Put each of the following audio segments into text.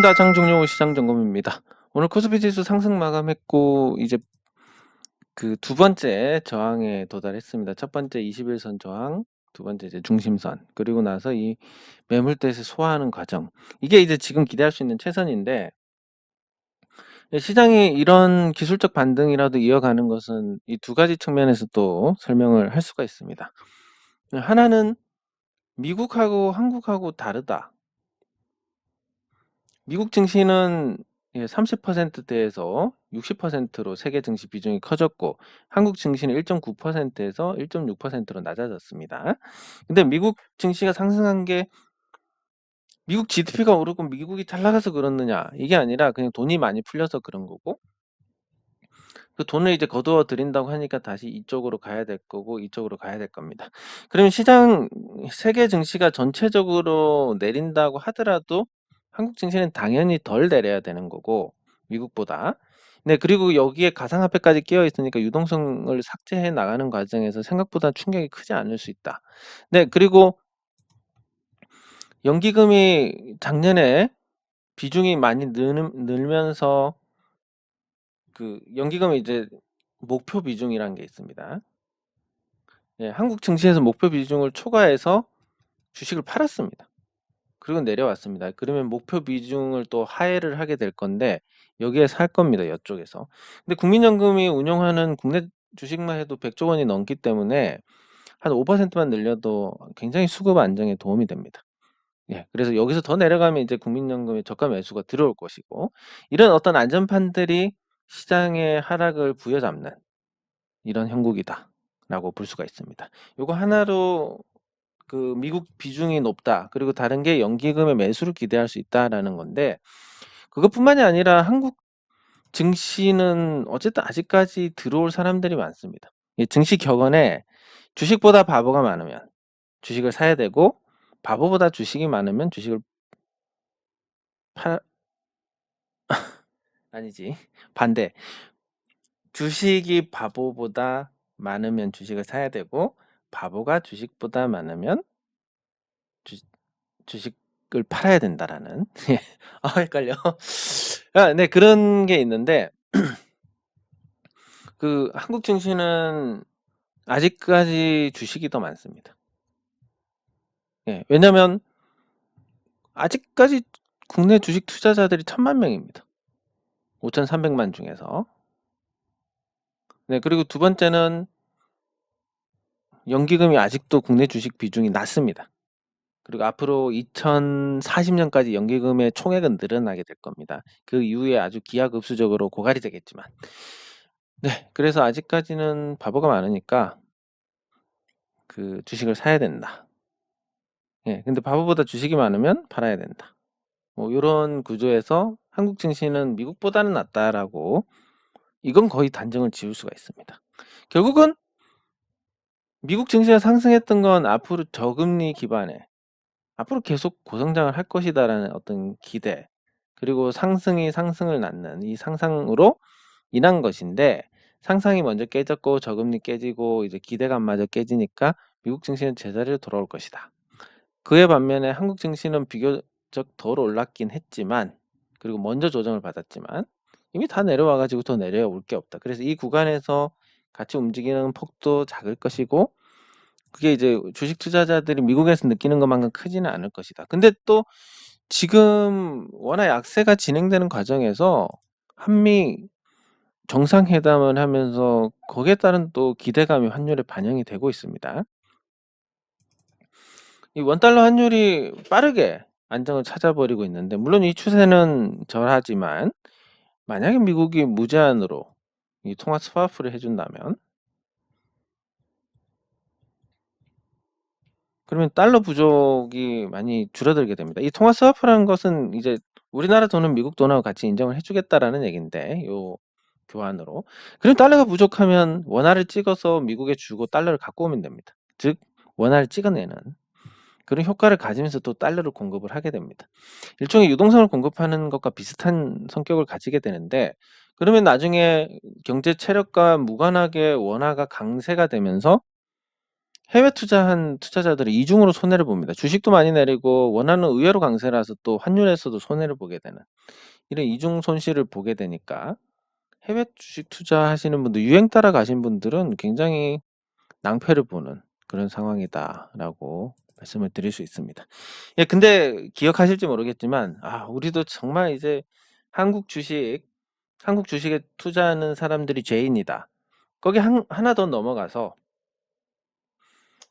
반갑습니다. 장종료 시장점검입니다. 오늘 코스피 지수 상승 마감했고 이제 그 두 번째 저항에 도달했습니다. 첫 번째 21선 저항, 두 번째 이제 중심선, 그리고 나서 이 매물대에서 소화하는 과정. 이게 이제 지금 기대할 수 있는 최선인데 시장이 이런 기술적 반등이라도 이어가는 것은 이 두 가지 측면에서 또 설명을 할 수가 있습니다. 하나는 미국하고 한국하고 다르다. 미국 증시는 30%대에서 60%로 세계 증시 비중이 커졌고 한국 증시는 1.9%에서 1.6%로 낮아졌습니다. 근데 미국 증시가 상승한 게 미국 GDP가 오르고 미국이 잘 나가서 그렇느냐, 이게 아니라 그냥 돈이 많이 풀려서 그런 거고, 그 돈을 이제 거두어 들인다고 하니까 다시 이쪽으로 가야 될 거고 이쪽으로 가야 될 겁니다. 그러면 세계 증시가 전체적으로 내린다고 하더라도 한국 증시는 당연히 덜 내려야 되는 거고 미국보다. 네, 그리고 여기에 가상화폐까지 끼어 있으니까 유동성을 삭제해 나가는 과정에서 생각보다 충격이 크지 않을 수 있다. 네, 그리고 연기금이 작년에 비중이 많이 늘면서 그 연기금이 이제 목표 비중이라는 게 있습니다. 예, 한국 증시에서 목표 비중을 초과해서 주식을 팔았습니다. 그리고 내려왔습니다. 그러면 목표 비중을 또 하회를 하게 될 건데 여기에 살 겁니다. 이쪽에서. 근데 국민연금이 운영하는 국내 주식만 해도 100조 원이 넘기 때문에 한 5%만 늘려도 굉장히 수급 안정에 도움이 됩니다. 예, 그래서 여기서 더 내려가면 이제 국민연금의 저가 매수가 들어올 것이고, 이런 어떤 안전판들이 시장의 하락을 부여잡는 이런 형국이다라고 볼 수가 있습니다. 요거 하나로 그 미국 비중이 높다, 그리고 다른 게 연기금의 매수를 기대할 수 있다라는 건데, 그것뿐만이 아니라 한국 증시는 어쨌든 아직까지 들어올 사람들이 많습니다. 이 증시 격언에 주식보다 바보가 많으면 주식을 사야 되고 바보보다 주식이 많으면 주식을 팔 아니지, 반대. 주식이 바보보다 많으면 주식을 사야 되고 바보가 주식보다 많으면 주, 주식을 팔아야 된다라는 헷갈려. 네, 그런 게 있는데 그 한국 증시는 아직까지 주식이 더 많습니다. 예, 왜냐면 아직까지 국내 주식 투자자들이 1000만 명입니다. 5300만 중에서. 네, 그리고 두 번째는 연기금이 아직도 국내 주식 비중이 낮습니다. 그리고 앞으로 2040년까지 연기금의 총액은 늘어나게 될 겁니다. 그 이후에 아주 기하급수적으로 고갈이 되겠지만. 네, 그래서 아직까지는 바보가 많으니까 그 주식을 사야 된다. 예, 근데 바보보다 주식이 많으면 팔아야 된다. 뭐 요런 구조에서 한국 증시는 미국보다는 낫다라고, 이건 거의 단정을 지을 수가 있습니다. 결국은 미국 증시가 상승했던 건 앞으로 저금리 기반에 앞으로 계속 고성장을 할 것이다라는 어떤 기대, 그리고 상승이 상승을 낳는 이 상상으로 인한 것인데, 상상이 먼저 깨졌고 저금리 깨지고 이제 기대감마저 깨지니까 미국 증시는 제자리로 돌아올 것이다. 그에 반면에 한국 증시는 비교적 덜 올랐긴 했지만, 그리고 먼저 조정을 받았지만 이미 다 내려와 가지고 더 내려올 게 없다. 그래서 이 구간에서 같이 움직이는 폭도 작을 것이고, 그게 이제 주식 투자자들이 미국에서 느끼는 것만큼 크지는 않을 것이다. 근데 또 지금 워낙 약세가 진행되는 과정에서 한미 정상회담을 하면서 거기에 따른 또 기대감이 환율에 반영이 되고 있습니다. 이 원달러 환율이 빠르게 안정을 찾아버리고 있는데, 물론 이 추세는 절하지만 만약에 미국이 무제한으로 이 통화 스와프를 해준다면, 그러면 달러 부족이 많이 줄어들게 됩니다. 이 통화 스와프라는 것은 이제 우리나라 돈은 미국 돈하고 같이 인정을 해주겠다라는 얘기인데, 요 교환으로. 그럼 달러가 부족하면 원화를 찍어서 미국에 주고 달러를 갖고 오면 됩니다. 즉 원화를 찍어내는 그런 효과를 가지면서 또 달러를 공급을 하게 됩니다. 일종의 유동성을 공급하는 것과 비슷한 성격을 가지게 되는데, 그러면 나중에 경제 체력과 무관하게 원화가 강세가 되면서 해외 투자한 투자자들이 이중으로 손해를 봅니다. 주식도 많이 내리고 원화는 의외로 강세라서 또 환율에서도 손해를 보게 되는 이런 이중 손실을 보게 되니까 해외 주식 투자하시는 분들, 유행 따라 가신 분들은 굉장히 낭패를 보는 그런 상황이다라고 말씀을 드릴 수 있습니다. 예, 근데 기억하실지 모르겠지만, 우리도 정말 이제 한국 주식에 투자하는 사람들이 죄인이다. 거기 하나 더 넘어가서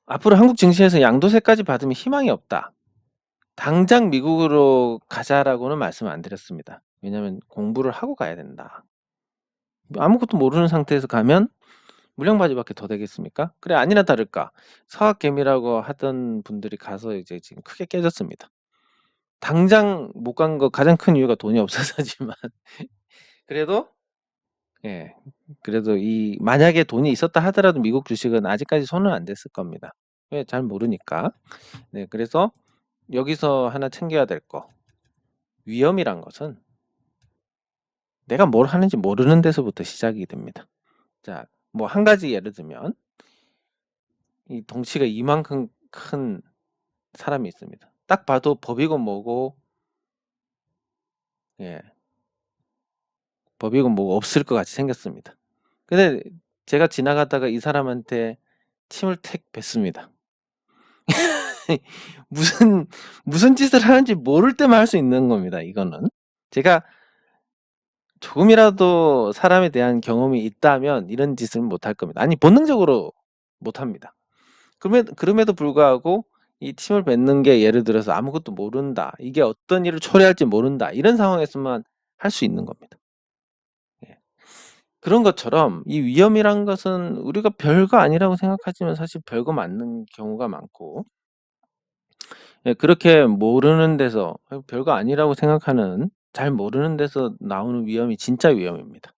앞으로 한국 증시에서 양도세까지 받으면 희망이 없다. 당장 미국으로 가자라고는 말씀 안 드렸습니다. 왜냐하면 공부를 하고 가야 된다. 아무것도 모르는 상태에서 가면 물량바지밖에 더 되겠습니까? 그래, 아니나 다를까 서학개미라고 하던 분들이 가서 이제 지금 크게 깨졌습니다. 당장 못 간 거 가장 큰 이유가 돈이 없어서지만 그래도 예, 그래도 만약에 돈이 있었다 하더라도 미국 주식은 아직까지 손은 안 댔을 겁니다. 왜? 잘 모르니까. 네, 그래서 여기서 하나 챙겨야 될 거. 위험이란 것은 내가 뭘 하는지 모르는 데서부터 시작이 됩니다. 자, 뭐 한 가지 예를 들면 이 덩치가 이만큼 큰 사람이 있습니다. 딱 봐도 법이고 뭐고 예, 법이고 뭐고 없을 것 같이 생겼습니다. 근데 제가 지나가다가 이 사람한테 침을 택 뱉습니다. 무슨 짓을 하는지 모를 때만 할 수 있는 겁니다. 이거는 제가 조금이라도 사람에 대한 경험이 있다면 이런 짓을 못 할 겁니다. 아니, 본능적으로 못 합니다. 그럼에도 불구하고 이 침을 뱉는 게 예를 들어서 아무것도 모른다. 이게 어떤 일을 처리할지 모른다. 이런 상황에서만 할 수 있는 겁니다. 예. 그런 것처럼 이 위험이란 것은 우리가 별거 아니라고 생각하지만 사실 별거 맞는 경우가 많고 예, 그렇게 모르는 데서 별거 아니라고 생각하는 잘 모르는 데서 나오는 위험이 진짜 위험입니다.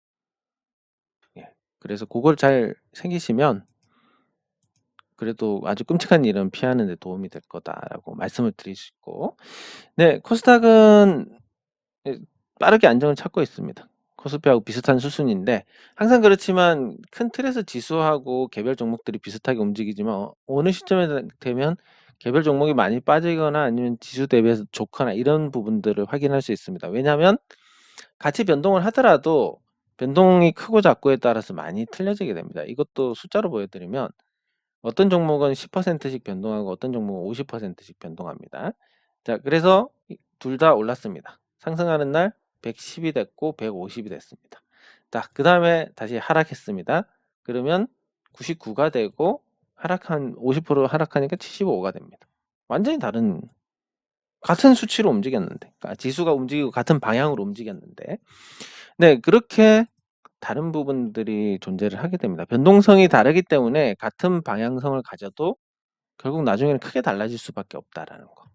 예. 그래서 그걸 잘 챙기시면 그래도 아주 끔찍한 일은 피하는 데 도움이 될 거다라고 말씀을 드릴 수 있고 네, 코스닥은 예, 빠르게 안정을 찾고 있습니다. 코스피하고 비슷한 수순인데 항상 그렇지만 큰 틀에서 지수하고 개별 종목들이 비슷하게 움직이지만 어느 시점에 되면 개별 종목이 많이 빠지거나 아니면 지수 대비해서 좋거나 이런 부분들을 확인할 수 있습니다. 왜냐하면 같이 변동을 하더라도 변동이 크고 작고에 따라서 많이 틀려지게 됩니다. 이것도 숫자로 보여드리면 어떤 종목은 10%씩 변동하고 어떤 종목은 50%씩 변동합니다. 자, 그래서 둘 다 올랐습니다. 상승하는 날 110이 됐고 150이 됐습니다. 자, 그 다음에 다시 하락했습니다. 그러면 99가 되고 50% 하락하니까 75가 됩니다. 완전히 다른 같은 수치로 움직였는데 그러니까 지수가 움직이고 같은 방향으로 움직였는데 네, 그렇게 다른 부분들이 존재를 하게 됩니다. 변동성이 다르기 때문에 같은 방향성을 가져도 결국 나중에는 크게 달라질 수밖에 없다라는 거.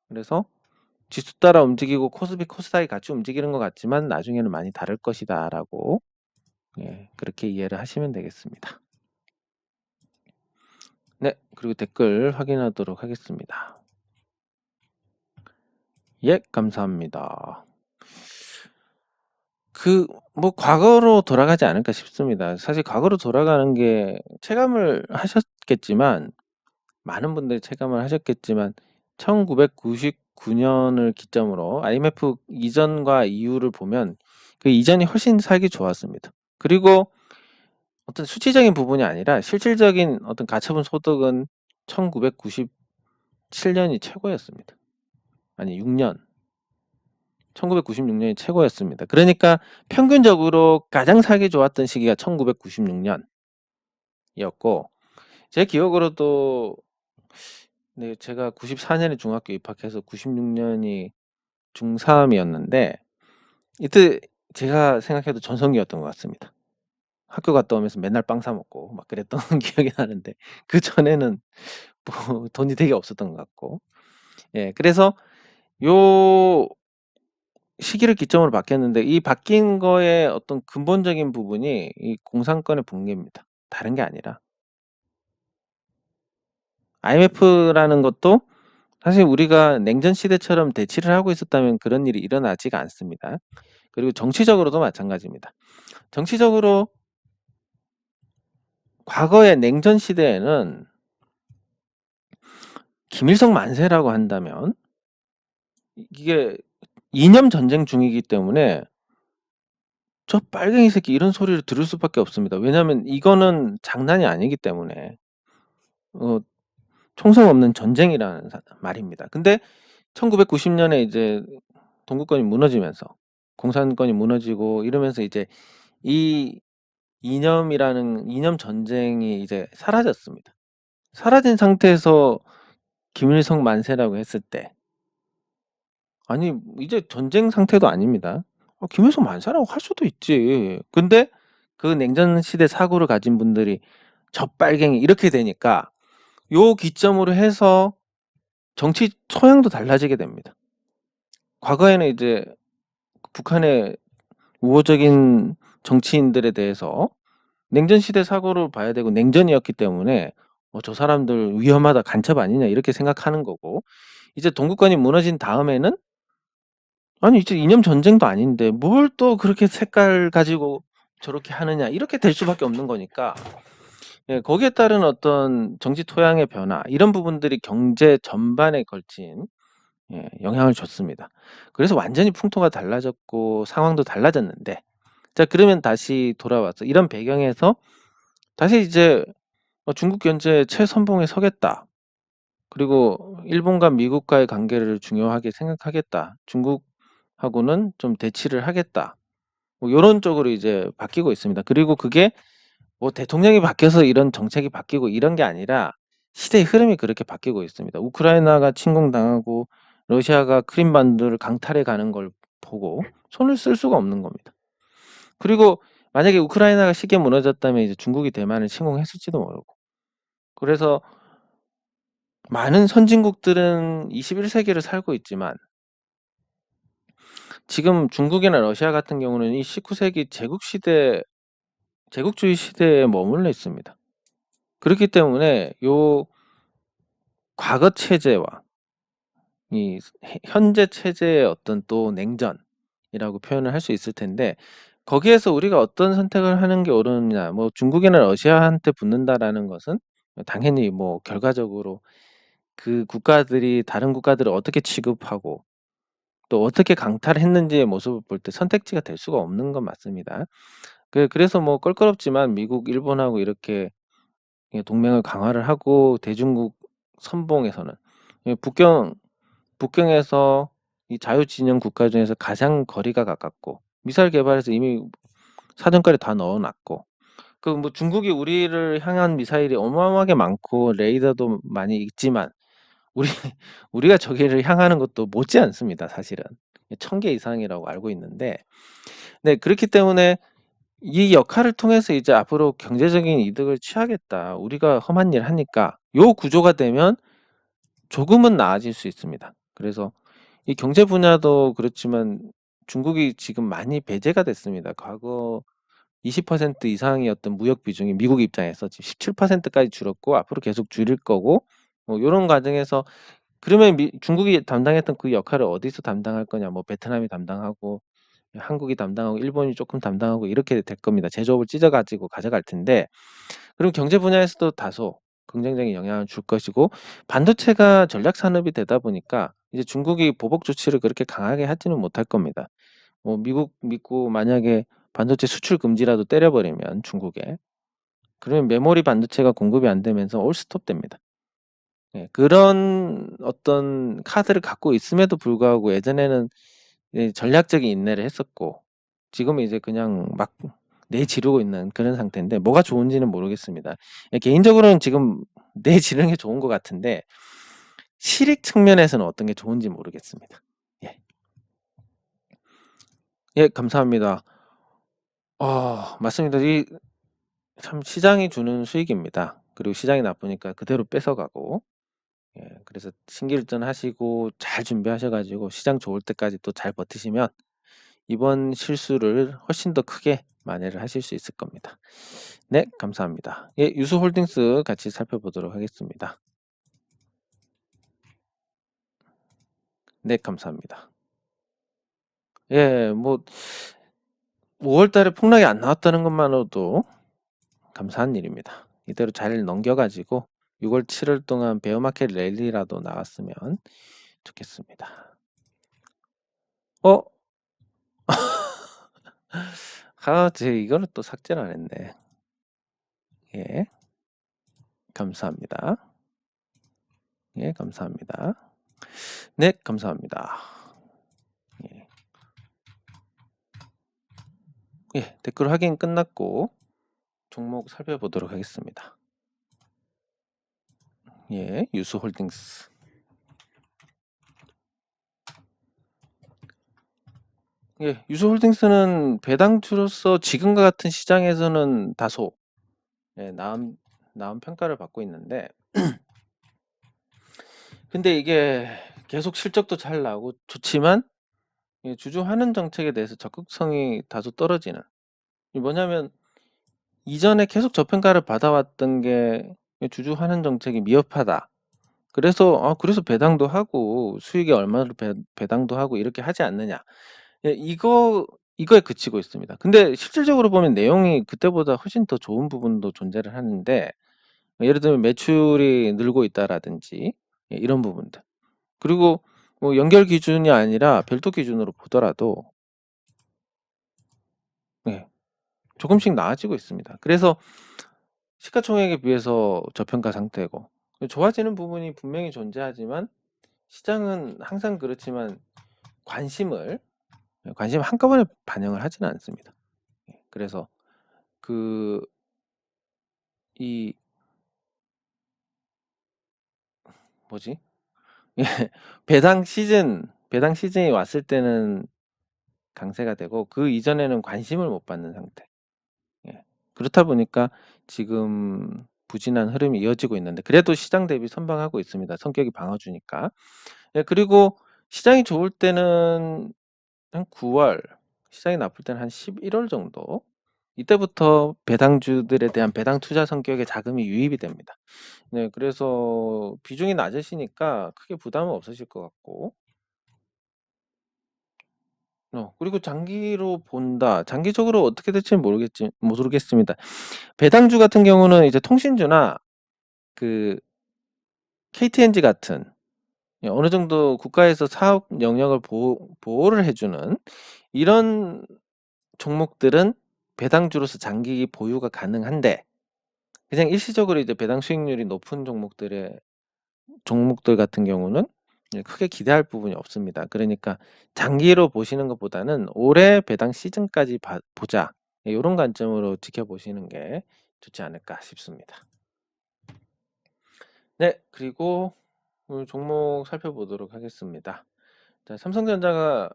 그래서 지수 따라 움직이고 코스피, 코스닥이 같이 움직이는 것 같지만 나중에는 많이 다를 것이다라고 그렇게 이해를 하시면 되겠습니다. 네, 그리고 댓글 확인하도록 하겠습니다. 예, 감사합니다. 뭐 과거로 돌아가지 않을까 싶습니다. 사실 과거로 돌아가는 게 체감을 하셨겠지만 많은 분들이 체감을 하셨겠지만 1999년을 기점으로 IMF 이전과 이후를 보면 그 이전이 훨씬 살기 좋았습니다. 그리고 어떤 수치적인 부분이 아니라 실질적인 어떤 가처분 소득은 1997년이 최고였습니다. 아니 6년. 1996년이 최고였습니다. 그러니까 평균적으로 가장 살기 좋았던 시기가 1996년이었고 제 기억으로도 네, 제가 94년에 중학교 입학해서 96년이 중3이었는데 이때 제가 생각해도 전성기였던 것 같습니다. 학교 갔다 오면서 맨날 빵 사 먹고 막 그랬던 기억이 나는데 그전에는 뭐 돈이 되게 없었던 것 같고 예, 그래서 요 시기를 기점으로 바뀌었는데 이 바뀐 거의 어떤 근본적인 부분이 이 공산권의 붕괴입니다. 다른 게 아니라 IMF라는 것도 사실 우리가 냉전 시대처럼 대치를 하고 있었다면 그런 일이 일어나지가 않습니다. 그리고 정치적으로도 마찬가지입니다. 정치적으로 과거의 냉전 시대에는 김일성 만세라고 한다면 이게 이념 전쟁 중이기 때문에 저 빨갱이 새끼 이런 소리를 들을 수밖에 없습니다. 왜냐하면 이거는 장난이 아니기 때문에 어 총성 없는 전쟁이라는 말입니다. 근데 1990년에 이제 동구권이 무너지면서 공산권이 무너지고 이러면서 이제 이 이념 전쟁이 이제 사라졌습니다. 사라진 상태에서 김일성 만세라고 했을 때 아니 이제 전쟁 상태도 아닙니다. 김일성 만세라고 할 수도 있지. 근데 그 냉전 시대 사고를 가진 분들이 저 빨갱이 이렇게 되니까 요 기점으로 해서 정치 소양도 달라지게 됩니다. 과거에는 이제 북한의 우호적인 정치인들에 대해서 냉전 시대 사고를 봐야 되고 냉전이었기 때문에 저 사람들 위험하다 간첩 아니냐 이렇게 생각하는 거고 이제 동구권이 무너진 다음에는 아니 이제 이념 전쟁도 아닌데 뭘 또 그렇게 색깔 가지고 저렇게 하느냐 이렇게 될 수밖에 없는 거니까 예, 거기에 따른 어떤 정치 토양의 변화 이런 부분들이 경제 전반에 걸친 예, 영향을 줬습니다. 그래서 완전히 풍토가 달라졌고 상황도 달라졌는데 자 그러면 다시 돌아와서 이런 배경에서 다시 이제 중국 견제의 최선봉에 서겠다. 그리고 일본과 미국과의 관계를 중요하게 생각하겠다. 중국하고는 좀 대치를 하겠다. 뭐 요런 쪽으로 이제 바뀌고 있습니다. 그리고 그게 뭐 대통령이 바뀌어서 이런 정책이 바뀌고 이런 게 아니라 시대의 흐름이 그렇게 바뀌고 있습니다. 우크라이나가 침공당하고 러시아가 크림반도를 강탈해 가는 걸 보고 손을 쓸 수가 없는 겁니다. 그리고 만약에 우크라이나가 쉽게 무너졌다면 이제 중국이 대만을 침공했을지도 모르고. 그래서 많은 선진국들은 21세기를 살고 있지만 지금 중국이나 러시아 같은 경우는 이 19세기 제국주의 시대에 머물러 있습니다. 그렇기 때문에 요 과거 체제와 이 현재 체제의 어떤 또 냉전이라고 표현을 할 수 있을 텐데 거기에서 우리가 어떤 선택을 하는 게 옳으냐 뭐 중국이나 러시아한테 붙는다라는 것은 당연히 뭐 결과적으로 그 국가들이 다른 국가들을 어떻게 취급하고 또 어떻게 강탈했는지의 모습을 볼 때 선택지가 될 수가 없는 건 맞습니다. 그래서 뭐 껄끄럽지만 미국, 일본하고 이렇게 동맹을 강화를 하고 대중국 선봉에서는 북경에서 이 자유진영 국가 중에서 가장 거리가 가깝고 미사일 개발해서 이미 사정거리 다 넣어놨고 그 뭐 중국이 우리를 향한 미사일이 어마어마하게 많고 레이더도 많이 있지만 우리 우리가 저기를 향하는 것도 못지 않습니다. 사실은 1000개 이상이라고 알고 있는데 네 그렇기 때문에 이 역할을 통해서 이제 앞으로 경제적인 이득을 취하겠다. 우리가 험한 일 하니까 요 구조가 되면 조금은 나아질 수 있습니다. 그래서 이 경제 분야도 그렇지만 중국이 지금 많이 배제가 됐습니다. 과거 20% 이상이었던 무역 비중이 미국 입장에서 지금 17%까지 줄었고 앞으로 계속 줄일 거고 뭐 요런 과정에서 그러면 중국이 담당했던 그 역할을 어디서 담당할 거냐 뭐 베트남이 담당하고 한국이 담당하고 일본이 조금 담당하고 이렇게 될 겁니다. 제조업을 찢어 가지고 가져갈 텐데 그럼 경제 분야에서도 다소 긍정적인 영향을 줄 것이고 반도체가 전략 산업이 되다 보니까 이제 중국이 보복 조치를 그렇게 강하게 하지는 못할 겁니다. 뭐 미국 믿고 만약에 반도체 수출 금지라도 때려버리면 중국에 그러면 메모리 반도체가 공급이 안 되면서 올 스톱됩니다. 예, 그런 어떤 카드를 갖고 있음에도 불구하고 예전에는 전략적인 인내를 했었고 지금은 이제 그냥 막 내지르고 있는 그런 상태인데 뭐가 좋은지는 모르겠습니다. 예, 개인적으로는 지금 내지르는 게 좋은 것 같은데 실익 측면에서는 어떤 게 좋은지 모르겠습니다. 예, 예 감사합니다. 맞습니다. 이 참 시장이 주는 수익입니다. 그리고 시장이 나쁘니까 그대로 뺏어가고 예, 그래서 신기일전하시고 잘 준비하셔 가지고 시장 좋을 때까지 또 잘 버티시면 이번 실수를 훨씬 더 크게 만회를 하실 수 있을 겁니다. 네, 감사합니다. 예, 유수홀딩스 같이 살펴보도록 하겠습니다. 네, 감사합니다. 예, 뭐 5월 달에 폭락이 안 나왔다는 것만으로도 감사한 일입니다. 이대로 잘 넘겨 가지고 6월 7월 동안 베어마켓 랠리라도 나왔으면 좋겠습니다. 어? 제 이거는 또 삭제를 안 했네. 예. 감사합니다. 예, 감사합니다. 네, 감사합니다. 예. 예, 댓글 확인 끝났고 종목 살펴보도록 하겠습니다. 예, 유수홀딩스. 예, 유수홀딩스는 배당주로서 지금과 같은 시장에서는 다소 나은 평가를 받고 있는데 근데 이게 계속 실적도 잘 나오고 좋지만 주주 환원 정책에 대해서 적극성이 다소 떨어지는. 뭐냐면 이전에 계속 저평가를 받아왔던 게 주주 환원 정책이 미흡하다. 그래서 배당도 하고 수익이 얼마로 배당도 하고 이렇게 하지 않느냐. 이거에 그치고 있습니다. 근데 실질적으로 보면 내용이 그때보다 훨씬 더 좋은 부분도 존재를 하는데 예를 들면 매출이 늘고 있다라든지 이런 부분들. 그리고 뭐 연결 기준이 아니라 별도 기준으로 보더라도 조금씩 나아지고 있습니다. 그래서 시가총액에 비해서 저평가 상태고 좋아지는 부분이 분명히 존재하지만 시장은 항상 그렇지만 관심을 한꺼번에 반영을 하지는 않습니다. 그래서 이 뭐지? 배당 시즌이 왔을 때는 강세가 되고 그 이전에는 관심을 못 받는 상태. 그렇다 보니까 지금 부진한 흐름이 이어지고 있는데 그래도 시장 대비 선방하고 있습니다. 성격이 방어주니까. 그리고 시장이 좋을 때는 한 9월, 시장이 나쁠 때는 한 11월 정도. 이때부터 배당주들에 대한 배당 투자 성격의 자금이 유입이 됩니다. 그래서 비중이 낮으시니까 크게 부담은 없으실 것 같고. 그리고 장기로 본다. 장기적으로 어떻게 될지는 모르겠습니다. 배당주 같은 경우는 이제 통신주나 그 KTNG 같은 어느 정도 국가에서 사업 영역을 보호를 해주는 이런 종목들은 배당주로서 장기 보유가 가능한데 그냥 일시적으로 이제 배당 수익률이 높은 종목들 같은 경우는 크게 기대할 부분이 없습니다. 그러니까 장기로 보시는 것보다는 올해 배당 시즌까지 보자. 이런 관점으로 지켜보시는 게 좋지 않을까 싶습니다. 네, 그리고 오늘 종목 살펴보도록 하겠습니다. 자, 삼성전자가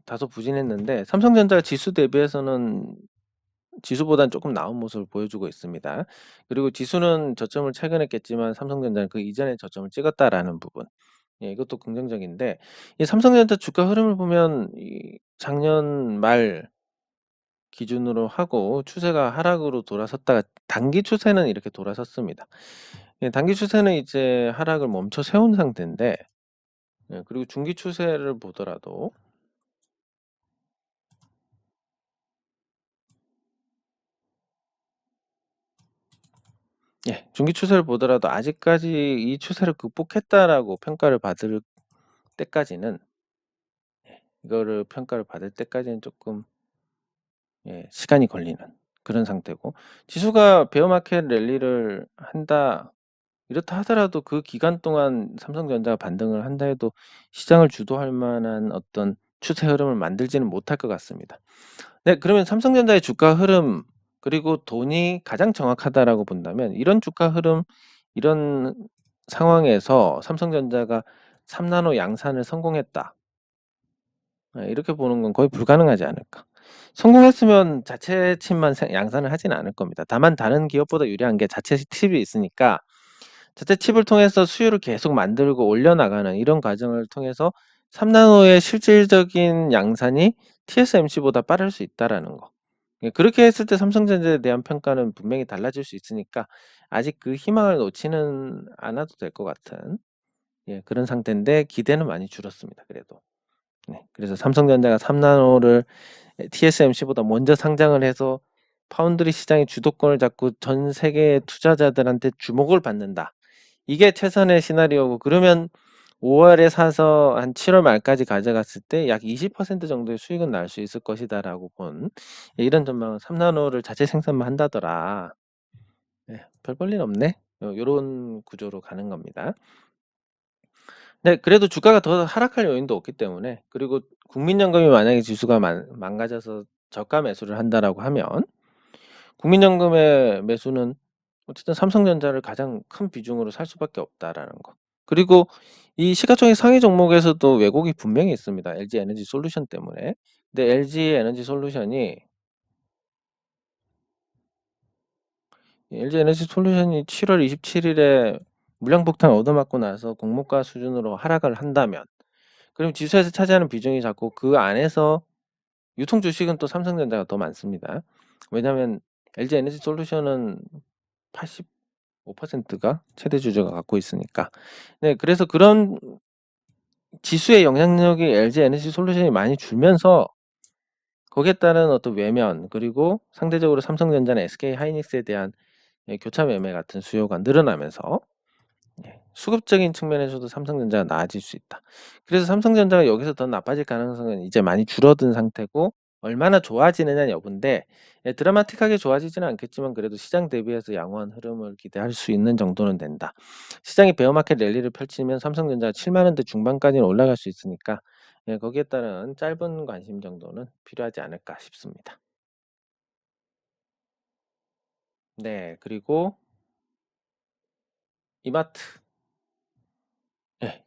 다소 부진했는데 삼성전자가 지수 대비해서는 지수보다는 조금 나은 모습을 보여주고 있습니다. 그리고 지수는 저점을 최근에 깼지만 삼성전자는 그 이전에 저점을 찍었다라는 부분. 이것도 긍정적인데 이 삼성전자 주가 흐름을 보면 이 작년 말 기준으로 하고 추세가 하락으로 돌아섰다가 단기 추세는 이렇게 돌아섰습니다. 단기 추세는 이제 하락을 멈춰 세운 상태인데 그리고 중기 추세를 보더라도 중기 추세를 보더라도 아직까지 이 추세를 극복했다라고 평가를 받을 때까지는 이거를 평가를 받을 때까지는 조금 시간이 걸리는 그런 상태고 지수가 베어마켓 랠리를 한다 이렇다 하더라도 그 기간 동안 삼성전자가 반등을 한다 해도 시장을 주도할 만한 어떤 추세 흐름을 만들지는 못할 것 같습니다. 네, 그러면 삼성전자의 주가 흐름 그리고 돈이 가장 정확하다라고 본다면 이런 주가 흐름 이런 상황에서 삼성전자가 3나노 양산을 성공했다. 이렇게 보는 건 거의 불가능하지 않을까. 성공했으면 자체 칩만 양산을 하지는 않을 겁니다. 다만 다른 기업보다 유리한 게 자체 칩이 있으니까 자체 칩을 통해서 수요를 계속 만들고 올려나가는 이런 과정을 통해서 3나노의 실질적인 양산이 TSMC보다 빠를 수 있다라는 거. 그렇게 했을 때 삼성전자에 대한 평가는 분명히 달라질 수 있으니까 아직 그 희망을 놓지는 않아도 될 것 같은 그런 상태인데 기대는 많이 줄었습니다. 그래도. 그래서 삼성전자가 3나노를 TSMC보다 먼저 상장을 해서 파운드리 시장의 주도권을 잡고 전 세계 투자자들한테 주목을 받는다. 이게 최선의 시나리오고, 그러면 5월에 사서 한 7월 말까지 가져갔을 때 약 20% 정도의 수익은 날 수 있을 것이다라고 본, 이런 전망은 3나노를 자체 생산만 한다더라. 별 볼일 없네. 요런 구조로 가는 겁니다. 네, 그래도 주가가 더 하락할 요인도 없기 때문에, 그리고 국민연금이 만약에 지수가 망가져서 저가 매수를 한다라고 하면 국민연금의 매수는 어쨌든 삼성전자를 가장 큰 비중으로 살 수밖에 없다라는 거. 그리고 이 시가총액 상위 종목에서도 왜곡이 분명히 있습니다. LG 에너지 솔루션 때문에. 근데 LG 에너지 솔루션이 7월 27일에 물량폭탄 얻어맞고 나서 공모가 수준으로 하락을 한다면, 그럼 지수에서 차지하는 비중이 작고 그 안에서 유통 주식은 또 삼성전자가 더 많습니다. 왜냐하면 LG 에너지 솔루션은 85%가 최대 주주가 갖고 있으니까. 네, 그래서 그런 지수의 영향력이 LG 에너지 솔루션이 많이 줄면서 거기에 따른 어떤 외면, 그리고 상대적으로 삼성전자나 SK 하이닉스에 대한 교차 매매 같은 수요가 늘어나면서 수급적인 측면에서도 삼성전자가 나아질 수 있다. 그래서 삼성전자가 여기서 더 나빠질 가능성은 이제 많이 줄어든 상태고, 얼마나 좋아지느냐 여부인데, 드라마틱하게 좋아지지는 않겠지만 그래도 시장 대비해서 양호한 흐름을 기대할 수 있는 정도는 된다. 시장이 베어마켓 랠리를 펼치면 삼성전자가 7만 원대 중반까지는 올라갈 수 있으니까, 거기에 따른 짧은 관심 정도는 필요하지 않을까 싶습니다. 네, 그리고 이마트.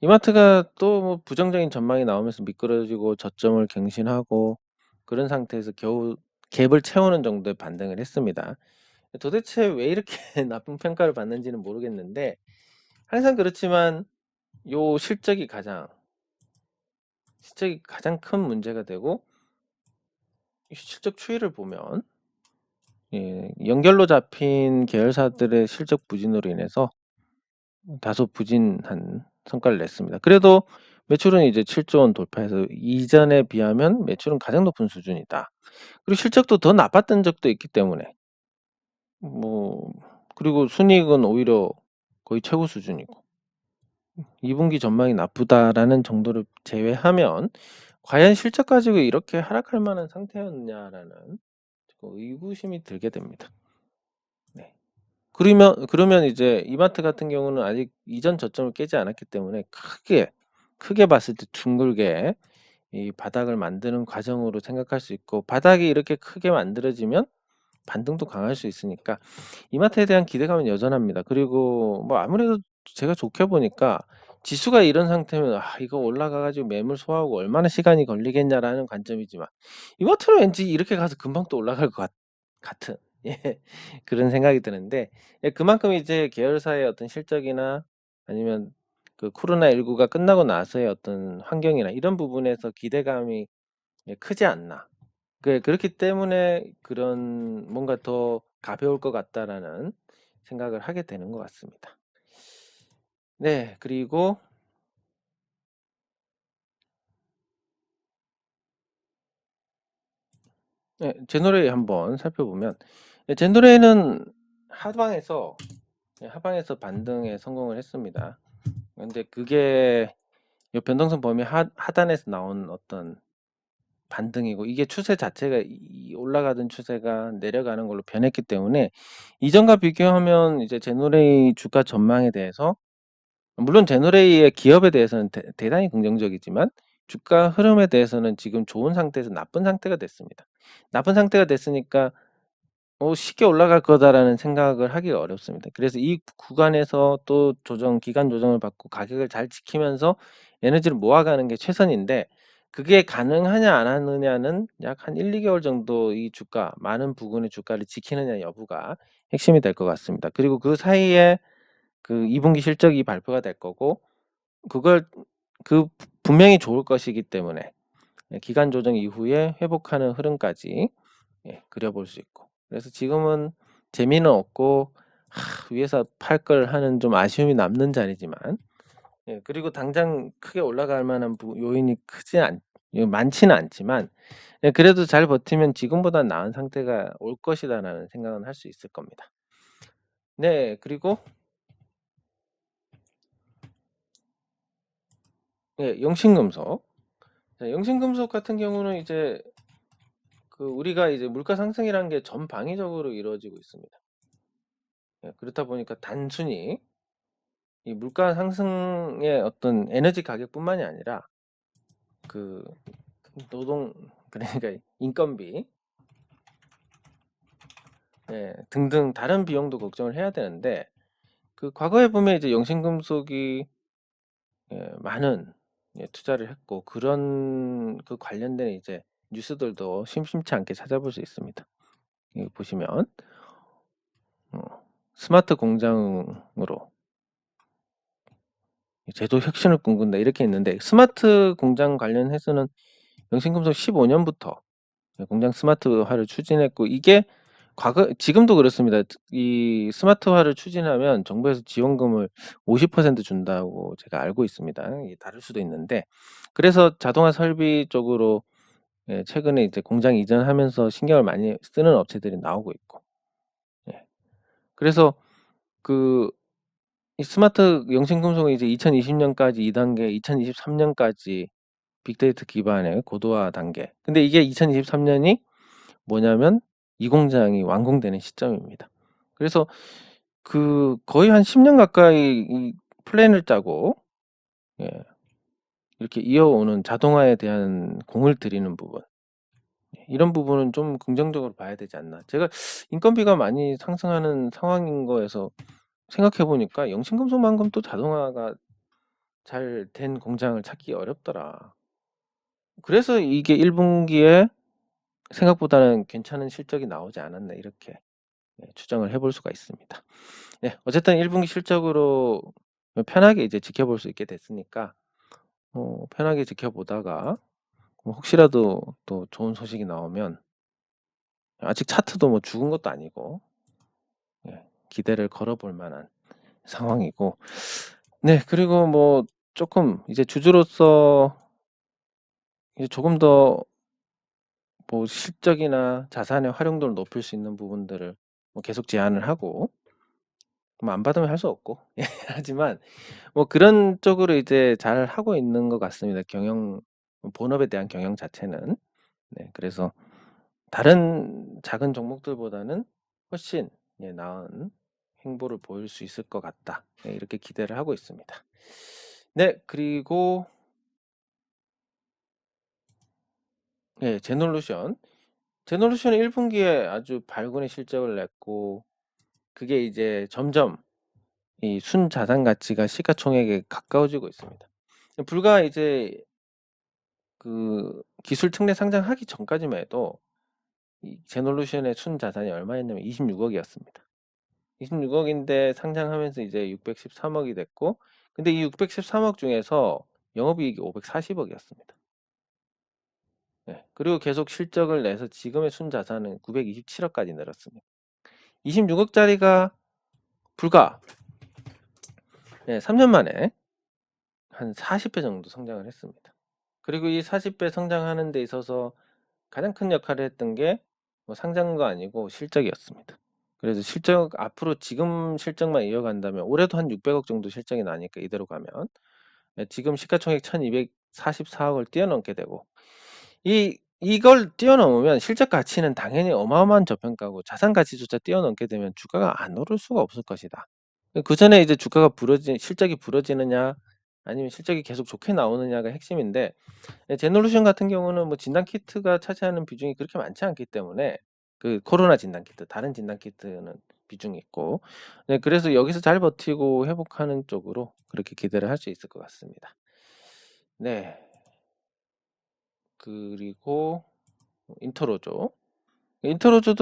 이마트가 또 뭐 부정적인 전망이 나오면서 미끄러지고 저점을 갱신하고 그런 상태에서 겨우 갭을 채우는 정도의 반등을 했습니다. 도대체 왜 이렇게 나쁜 평가를 받는지는 모르겠는데, 항상 그렇지만 요 실적이 가장 큰 문제가 되고, 실적 추이를 보면 연결로 잡힌 계열사들의 실적 부진으로 인해서 다소 부진한 성과를 냈습니다. 그래도 매출은 이제 7조 원 돌파해서 이전에 비하면 매출은 가장 높은 수준이다. 그리고 실적도 더 나빴던 적도 있기 때문에, 뭐, 그리고 순이익은 오히려 거의 최고 수준이고, 2분기 전망이 나쁘다라는 정도를 제외하면 과연 실적 가지고 이렇게 하락할 만한 상태였냐라는 의구심이 들게 됩니다. 네. 그러면 이제 이마트 같은 경우는 아직 이전 저점을 깨지 않았기 때문에 크게 봤을 때 둥글게 이 바닥을 만드는 과정으로 생각할 수 있고, 바닥이 이렇게 크게 만들어지면 반등도 강할 수 있으니까 이마트에 대한 기대감은 여전합니다. 그리고 뭐 아무래도 제가 좋게 보니까 지수가 이런 상태면 이거 올라가 가지고 매물 소화하고 얼마나 시간이 걸리겠냐라는 관점이지만, 이마트는 왠지 이렇게 가서 금방 또 올라갈 것 같은 예, 그런 생각이 드는데, 그만큼 이제 계열사의 어떤 실적이나 아니면 그 코로나19가 끝나고 나서의 어떤 환경이나 이런 부분에서 기대감이 크지 않나. 그렇기 때문에 그런 뭔가 더 가벼울 것 같다라는 생각을 하게 되는 것 같습니다. 네, 그리고 제노레이 한번 살펴보면, 제노레이는 하방에서 반등에 성공을 했습니다. 근데 그게 이 변동성 범위 하단에서 나온 어떤 반등이고, 이게 추세 자체가 올라가던 추세가 내려가는 걸로 변했기 때문에, 이전과 비교하면 이제 제노레이 주가 전망에 대해서, 물론 제노레이의 기업에 대해서는 대단히 긍정적이지만 주가 흐름에 대해서는 지금 좋은 상태에서 나쁜 상태가 됐습니다. 나쁜 상태가 됐으니까 쉽게 올라갈 거다라는 생각을 하기가 어렵습니다. 그래서 이 구간에서 또 기간 조정을 받고 가격을 잘 지키면서 에너지를 모아가는 게 최선인데, 그게 가능하냐 안 하느냐는 약 한 1-2개월 정도 이 많은 부분의 주가를 지키느냐 여부가 핵심이 될 것 같습니다. 그리고 그 사이에 그 2분기 실적이 발표가 될 거고, 그걸 분명히 좋을 것이기 때문에 기간 조정 이후에 회복하는 흐름까지 그려볼 수 있고, 그래서 지금은 재미는 없고 위에서 팔 걸 하는 좀 아쉬움이 남는 자리지만, 그리고 당장 크게 올라갈 만한 요인이 많지는 않지만 그래도 잘 버티면 지금보다는 나은 상태가 올 것이다라는 생각은 할 수 있을 겁니다. 네. 그리고 영신금속. 자, 영신금속 같은 경우는 이제 우리가 이제 물가 상승이라는 게 전방위적으로 이루어지고 있습니다. 그렇다 보니까 단순히 이 물가 상승의 어떤 에너지 가격뿐만이 아니라 그 노동 그러니까 인건비 등등 다른 비용도 걱정을 해야 되는데 과거에 보면 이제 영신금속이 많은 투자를 했고 그런 관련된 이제 뉴스들도 심심치 않게 찾아볼 수 있습니다. 여기 보시면 스마트 공장으로 제도 혁신을 꿈꾼다 이렇게 있는데 스마트 공장 관련해서는 영신금속 15년부터 공장 스마트화를 추진했고 이게 지금도 그렇습니다. 이 스마트화를 추진하면 정부에서 지원금을 50% 준다고 제가 알고 있습니다. 이게 다를 수도 있는데 그래서 자동화 설비 쪽으로 최근에 이제 공장 이전하면서 신경을 많이 쓰는 업체들이 나오고 있고 그래서 이 스마트 영신금속은 이제 2020년까지 2단계, 2023년까지 빅데이터 기반의 고도화 단계. 근데 이게 2023년이 뭐냐면 이 공장이 완공되는 시점입니다. 그래서 거의 한 10년 가까이 이 플랜을 짜고 이렇게 이어오는 자동화에 대한 공을 들이는 부분. 이런 부분은 좀 긍정적으로 봐야 되지 않나. 제가 인건비가 많이 상승하는 상황인 거에서 생각해 보니까 영신금속만큼 또 자동화가 잘 된 공장을 찾기 어렵더라. 그래서 이게 1분기에 생각보다는 괜찮은 실적이 나오지 않았나 이렇게 추정을 해볼 수가 있습니다. 어쨌든 1분기 실적으로 편하게 이제 지켜볼 수 있게 됐으니까 편하게 지켜보다가 혹시라도 또 좋은 소식이 나오면 아직 차트도 뭐 죽은 것도 아니고 기대를 걸어볼 만한 상황이고 그리고 뭐 조금 이제 주주로서 이제 조금 더 뭐 실적이나 자산의 활용도를 높일 수 있는 부분들을 뭐 계속 제안을 하고 뭐 안 받으면 할 수 없고 하지만 뭐 그런 쪽으로 이제 잘 하고 있는 것 같습니다. 본업에 대한 경영 자체는 그래서 다른 작은 종목들보다는 훨씬 나은 행보를 보일 수 있을 것 같다. 이렇게 기대를 하고 있습니다. 그리고 제놀루션 1분기에 아주 발군의 실적을 냈고 그게 이제 점점 이 순자산 가치가 시가총액에 가까워지고 있습니다. 불과 이제 기술 특례 상장하기 전까지만 해도 이 제놀루션의 순자산이 얼마였냐면 26억이었습니다. 26억인데 상장하면서 이제 613억이 됐고 근데 이 613억 중에서 영업이익이 540억이었습니다. 그리고 계속 실적을 내서 지금의 순자산은 927억까지 늘었습니다. 26억짜리가 불과 3년 만에 한 40배 정도 성장을 했습니다. 그리고 이 40배 성장하는 데 있어서 가장 큰 역할을 했던 게 뭐 상장도 아니고 실적이었습니다. 그래서 앞으로 지금 실적만 이어간다면 올해도 한 600억 정도 실적이 나니까 이대로 가면 지금 시가총액 1244억을 뛰어넘게 되고 이걸 뛰어넘으면 실적 가치는 당연히 어마어마한 저평가고 자산 가치조차 뛰어넘게 되면 주가가 안 오를 수가 없을 것이다. 그전에 이제 실적이 부러지느냐 아니면 실적이 계속 좋게 나오느냐가 핵심인데 제놀루션 같은 경우는 뭐 진단키트가 차지하는 비중이 그렇게 많지 않기 때문에 코로나 진단키트, 다른 진단키트는 비중이 있고 그래서 여기서 잘 버티고 회복하는 쪽으로 그렇게 기대를 할 수 있을 것 같습니다. 그리고 인터로조도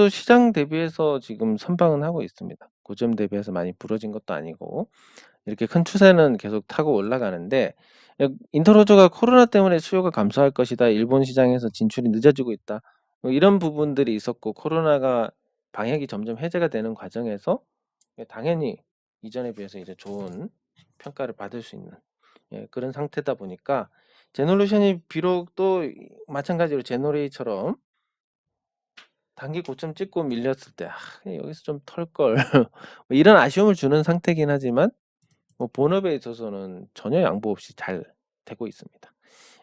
시장 대비해서 지금 선방은 하고 있습니다. 고점 대비해서 많이 부러진 것도 아니고 이렇게 큰 추세는 계속 타고 올라가는데 인터로조가 코로나 때문에 수요가 감소할 것이다. 일본 시장에서 진출이 늦어지고 있다. 뭐 이런 부분들이 있었고 코로나가 방역이 점점 해제가 되는 과정에서 당연히 이전에 비해서 이제 좋은 평가를 받을 수 있는 그런 상태다 보니까 제너레이션이 비록 또 마찬가지로 제너레이처럼 단기 고점 찍고 밀렸을 때 그냥 여기서 좀 털걸 뭐 이런 아쉬움을 주는 상태긴 하지만 뭐 본업에 있어서는 전혀 양보 없이 잘 되고 있습니다.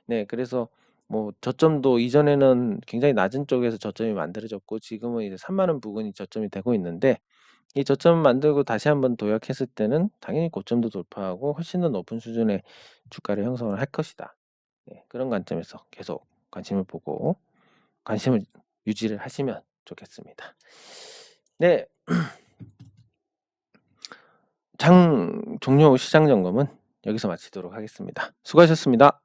네, 그래서 뭐 저점도 이전에는 굉장히 낮은 쪽에서 저점이 만들어졌고 지금은 이제 30,000원 부근이 저점이 되고 있는데 이 저점 만들고 다시 한번 도약했을 때는 당연히 고점도 돌파하고 훨씬 더 높은 수준의 주가를 형성을 할 것이다. 네, 그런 관점에서 계속 관심을 보고 관심을 유지를 하시면 좋겠습니다. 네. 장 종료 시장 점검은 여기서 마치도록 하겠습니다. 수고하셨습니다.